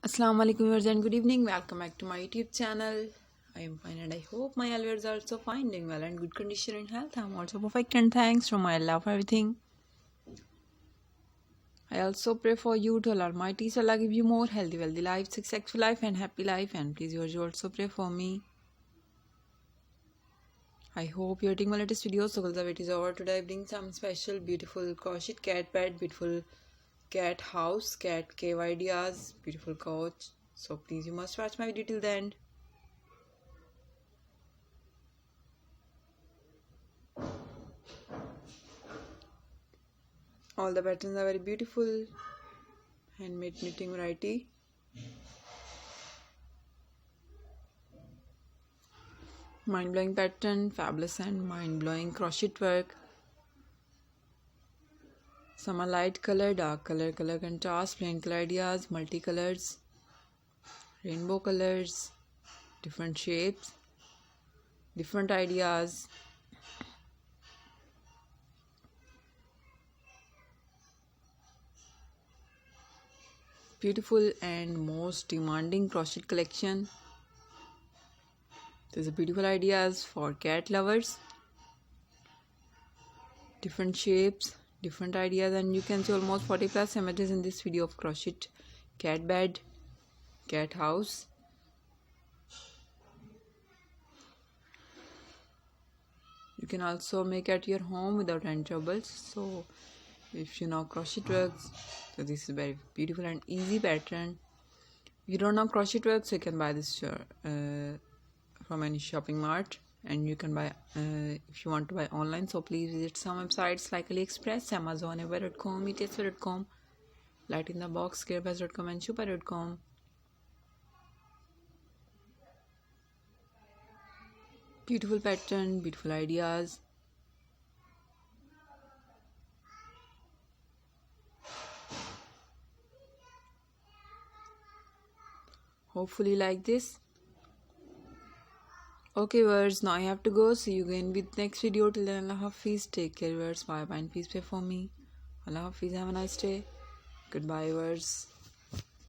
Assalamu alaikum viewers and good evening. Welcome back to my YouTube channel. I am fine and I hope my viewers are also fine, doing well and good condition and health. I am also perfect and thanks from my Allah for everything. I also pray for you to Allah Almighty so Allah give you more healthy, wealthy life, successful life and happy life, and please yours you also pray for me. I hope you're taking my latest video. So the wait is over. Today I bring some special beautiful crochet cat bed, beautiful cat house, cat cave ideas, beautiful couch. So please you must watch my video till the end. All the patterns are very beautiful, handmade knitting variety. Mind-blowing pattern, fabulous and mind-blowing crochet work. Some are light color, dark color, color contrast, plain color ideas, multicolors, rainbow colors, different shapes, different ideas. Beautiful and most demanding crochet collection. There's a beautiful ideas for cat lovers. Different shapes, different ideas, and you can see almost 40 plus images in this video of crochet cat bed, cat house. You can also make at your home without any troubles. So if you know crochet works, so this is a very beautiful and easy pattern. If you don't know crochet works, so you can buy this from any shopping mart, and you can buy if you want to buy online, so please visit some websites like AliExpress, Amazon, ever.com, etsy.com, light in the box, gearbest.com and super.com. Beautiful pattern, beautiful ideas. Hopefully like this. Okay viewers, now I have to go. See you again with next video. Till then, Allah Hafiz. Take care viewers. Bye bye and please pray for me. Allah Hafiz. Have a nice day. Goodbye viewers.